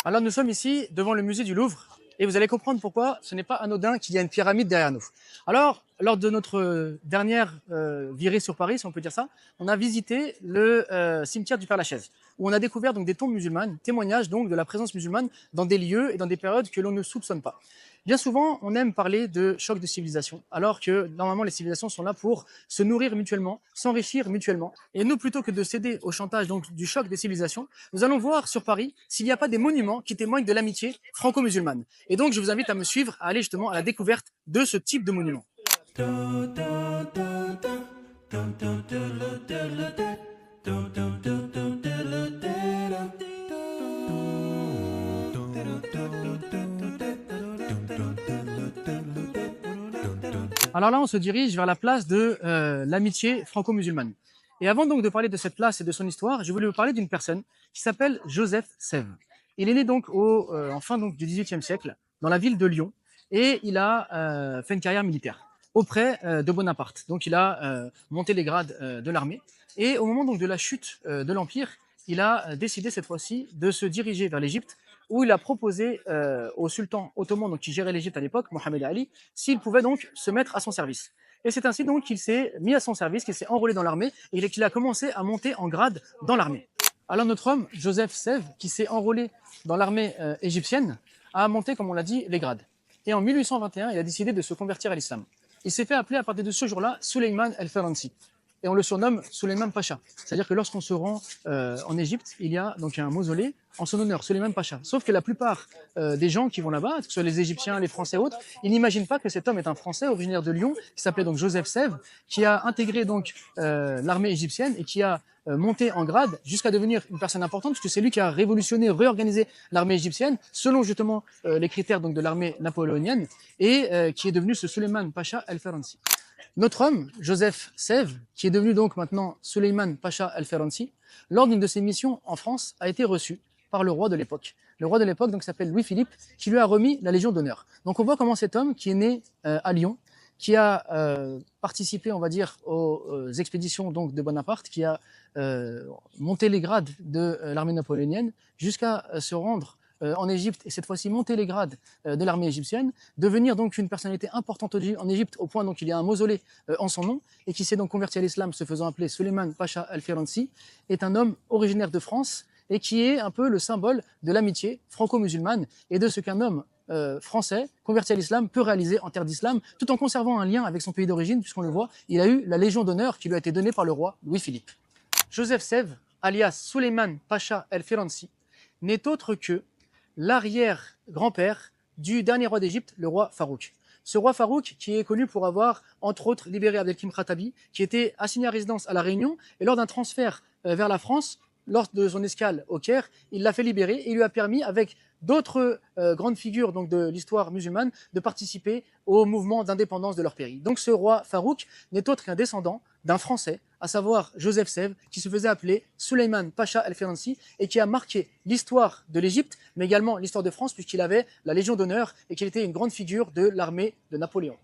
Alors nous sommes ici devant le musée du Louvre et vous allez comprendre pourquoi ce n'est pas anodin qu'il y a une pyramide derrière nous. Alors, lors de notre dernière virée sur Paris, si on peut dire ça, on a visité le cimetière du Père-Lachaise, où on a découvert donc des tombes musulmanes, témoignages donc de la présence musulmane dans des lieux et dans des périodes que l'on ne soupçonne pas. Bien souvent, on aime parler de choc de civilisation, alors que normalement les civilisations sont là pour se nourrir mutuellement, s'enrichir mutuellement. Et nous, plutôt que de céder au chantage donc du choc des civilisations, nous allons voir sur Paris s'il n'y a pas des monuments qui témoignent de l'amitié franco-musulmane. Et donc, je vous invite à me suivre, à aller justement à la découverte de ce type de monument. Alors là, on se dirige vers la place de l'amitié franco-musulmane. Et avant donc de parler de cette place et de son histoire, je voulais vous parler d'une personne qui s'appelle Joseph Sèvres. Il est né donc en fin donc, du XVIIIe siècle, dans la ville de Lyon, et il a fait une carrière militaire auprès de Bonaparte. Donc il a monté les grades de l'armée. Et au moment donc de la chute de l'Empire, il a décidé cette fois-ci de se diriger vers l'Égypte, où il a proposé au sultan ottoman donc, qui gérait l'Égypte à l'époque, Mohamed Ali, s'il pouvait donc se mettre à son service. Et c'est ainsi donc qu'il s'est mis à son service, qu'il s'est enrôlé dans l'armée et qu'il a commencé à monter en grade dans l'armée. Alors notre homme, Joseph Sèvres, qui s'est enrôlé dans l'armée égyptienne, a monté, comme on l'a dit, les grades. Et en 1821, il a décidé de se convertir à l'islam. Il s'est fait appeler à partir de ce jour-là Suleiman el-Faransi. Et on le surnomme Suleiman Pacha. C'est-à-dire que lorsqu'on se rend en Égypte, il y a donc un mausolée en son honneur, Suleiman Pacha. Sauf que la plupart des gens qui vont là-bas, que ce soit les Égyptiens, les Français et autres, ils n'imaginent pas que cet homme est un Français originaire de Lyon, qui s'appelait donc Joseph Sèvres, qui a intégré donc l'armée égyptienne et qui a monté en grade jusqu'à devenir une personne importante, puisque c'est lui qui a révolutionné, réorganisé l'armée égyptienne selon justement les critères donc de l'armée napoléonienne et qui est devenu ce Suleiman Pacha el-Faransi. Notre homme, Joseph Sèvres, qui est devenu donc maintenant Suleiman Pacha el-Faransi, lors d'une de ses missions en France, a été reçu par le roi de l'époque. Le roi de l'époque donc s'appelle Louis-Philippe, qui lui a remis la Légion d'honneur. Donc on voit comment cet homme, qui est né à Lyon, qui a participé, on va dire, aux expéditions donc de Bonaparte, qui a monté les grades de l'armée napoléonienne, jusqu'à se rendre en Égypte et cette fois-ci monter les grades de l'armée égyptienne, devenir donc une personnalité importante en Égypte au point donc il y a un mausolée en son nom et qui s'est donc converti à l'islam se faisant appeler Suleiman Pacha el-Faransi, est un homme originaire de France et qui est un peu le symbole de l'amitié franco-musulmane et de ce qu'un homme français converti à l'islam peut réaliser en terre d'islam tout en conservant un lien avec son pays d'origine puisqu'on le voit, il a eu la Légion d'honneur qui lui a été donnée par le roi Louis-Philippe. Joseph Sèvres, alias Suleiman Pacha el-Faransi, n'est autre que l'arrière-grand-père du dernier roi d'Égypte, le roi Farouk. Ce roi Farouk, qui est connu pour avoir, entre autres, libéré Abdelkim Khattabi, qui était assigné à résidence à La Réunion, et lors d'un transfert vers la France, lors de son escale au Caire, il l'a fait libérer et il lui a permis, avec d'autres grandes figures donc, de l'histoire musulmane, de participer au mouvement d'indépendance de leur pays. Donc ce roi Farouk n'est autre qu'un descendant d'un Français, à savoir Joseph Sèvres, qui se faisait appeler Suleiman Pacha el-Faransi et qui a marqué l'histoire de l'Égypte, mais également l'histoire de France, puisqu'il avait la Légion d'honneur et qu'il était une grande figure de l'armée de Napoléon.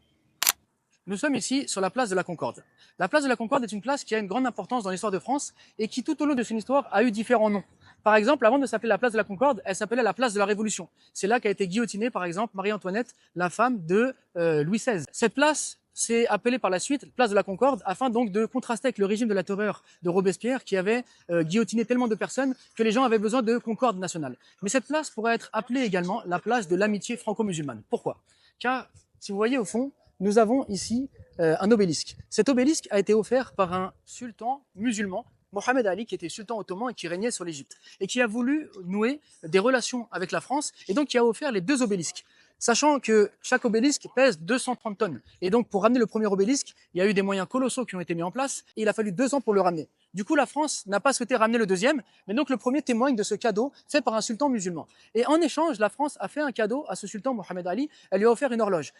Nous sommes ici sur la place de la Concorde. La place de la Concorde est une place qui a une grande importance dans l'histoire de France et qui, tout au long de son histoire, a eu différents noms. Par exemple, avant de s'appeler la place de la Concorde, elle s'appelait la place de la Révolution. C'est là qu'a été guillotinée, par exemple, Marie-Antoinette, la femme de Louis XVI. Cette place s'est appelée par la suite place de la Concorde afin donc de contraster avec le régime de la terreur de Robespierre qui avait guillotiné tellement de personnes que les gens avaient besoin de concorde nationale. Mais cette place pourrait être appelée également la place de l'amitié franco-musulmane. Pourquoi? Car, si vous voyez au fond, nous avons ici un obélisque. Cet obélisque a été offert par un sultan musulman, Mohamed Ali, qui était sultan ottoman et qui régnait sur l'Égypte, et qui a voulu nouer des relations avec la France, et donc qui a offert les deux obélisques. Sachant que chaque obélisque pèse 230 tonnes. Et donc, pour ramener le premier obélisque, il y a eu des moyens colossaux qui ont été mis en place, et il a fallu 2 ans pour le ramener. Du coup, la France n'a pas souhaité ramener le deuxième, mais donc le premier témoigne de ce cadeau fait par un sultan musulman. Et en échange, la France a fait un cadeau à ce sultan Mohamed Ali. Elle lui a offert une horloge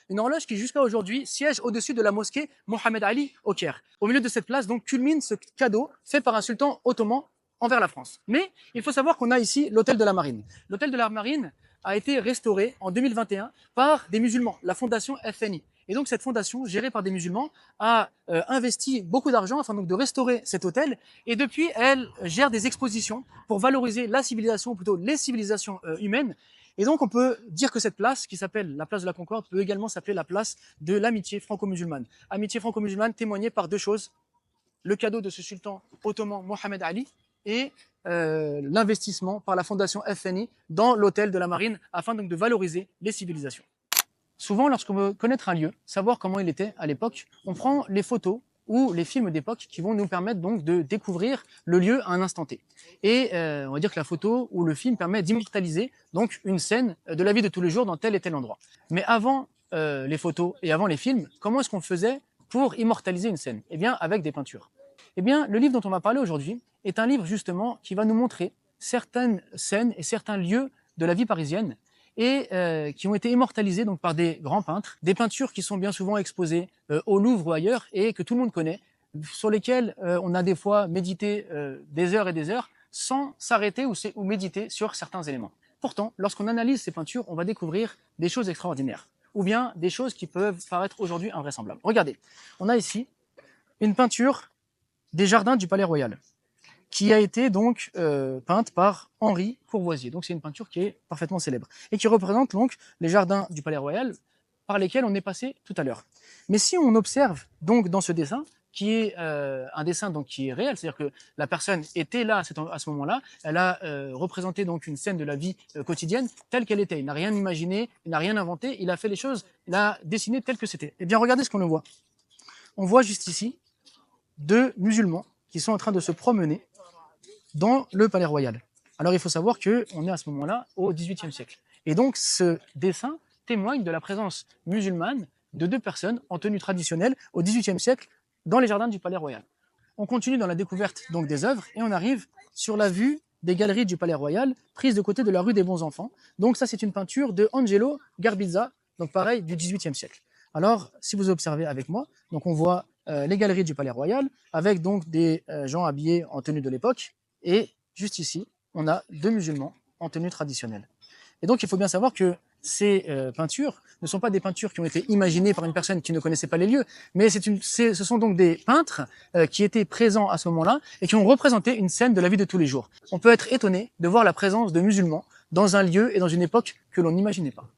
qui jusqu'à aujourd'hui siège au-dessus de la mosquée Mohamed Ali au Caire. Au milieu de cette place, donc, culmine ce cadeau fait par un sultan ottoman envers la France. Mais il faut savoir qu'on a ici l'hôtel de la Marine. L'hôtel de la Marine a été restauré en 2021 par des musulmans, la fondation FNI. Et donc cette fondation, gérée par des musulmans, a investi beaucoup d'argent afin donc de restaurer cet hôtel. Et depuis, elle gère des expositions pour valoriser la civilisation, ou plutôt les civilisations humaines. Et donc on peut dire que cette place, qui s'appelle la place de la Concorde, peut également s'appeler la place de l'amitié franco-musulmane. Amitié franco-musulmane témoignée par deux choses: le cadeau de ce sultan ottoman Mohamed Ali et l'investissement par la fondation FNI dans l'hôtel de la marine afin donc de valoriser les civilisations. Souvent, lorsqu'on veut connaître un lieu, savoir comment il était à l'époque, on prend les photos ou les films d'époque qui vont nous permettre donc de découvrir le lieu à un instant T. Et on va dire que la photo ou le film permet d'immortaliser donc une scène de la vie de tous les jours dans tel et tel endroit. Mais avant les photos et avant les films, comment est-ce qu'on faisait pour immortaliser une scène? Eh bien, avec des peintures. Eh bien, le livre dont on va parler aujourd'hui est un livre justement qui va nous montrer certaines scènes et certains lieux de la vie parisienne et qui ont été immortalisés donc par des grands peintres, des peintures qui sont bien souvent exposées au Louvre ou ailleurs et que tout le monde connaît, sur lesquelles on a des fois médité des heures et des heures sans s'arrêter ou méditer sur certains éléments. Pourtant, lorsqu'on analyse ces peintures, on va découvrir des choses extraordinaires ou bien des choses qui peuvent paraître aujourd'hui invraisemblables. Regardez, on a ici une peinture des jardins du Palais Royal, qui a été donc peinte par Henri Courvoisier. Donc c'est une peinture qui est parfaitement célèbre et qui représente donc les jardins du Palais Royal par lesquels on est passé tout à l'heure. Mais si on observe donc dans ce dessin, qui est un dessin donc qui est réel, c'est-à-dire que la personne était là à ce moment-là, elle a représenté donc une scène de la vie quotidienne telle qu'elle était. Il n'a rien imaginé, il n'a rien inventé, il a fait les choses, il a dessiné tel que c'était. Eh bien regardez ce qu'on le voit. On voit juste ici deux musulmans qui sont en train de se promener dans le Palais Royal. Alors il faut savoir qu'on est à ce moment-là au XVIIIe siècle. Et donc ce dessin témoigne de la présence musulmane de deux personnes en tenue traditionnelle au XVIIIe siècle dans les jardins du Palais Royal. On continue dans la découverte donc des œuvres et on arrive sur la vue des galeries du Palais Royal prises de côté de la rue des Bons Enfants. Donc ça c'est une peinture de Angelo Garbizza, donc pareil du XVIIIe siècle. Alors si vous observez avec moi, donc on voit les galeries du Palais Royal avec donc des gens habillés en tenue de l'époque. Et juste ici, on a deux musulmans en tenue traditionnelle. Et donc, il faut bien savoir que ces peintures ne sont pas des peintures qui ont été imaginées par une personne qui ne connaissait pas les lieux, mais ce sont donc des peintres qui étaient présents à ce moment-là et qui ont représenté une scène de la vie de tous les jours. On peut être étonné de voir la présence de musulmans dans un lieu et dans une époque que l'on n'imaginait pas.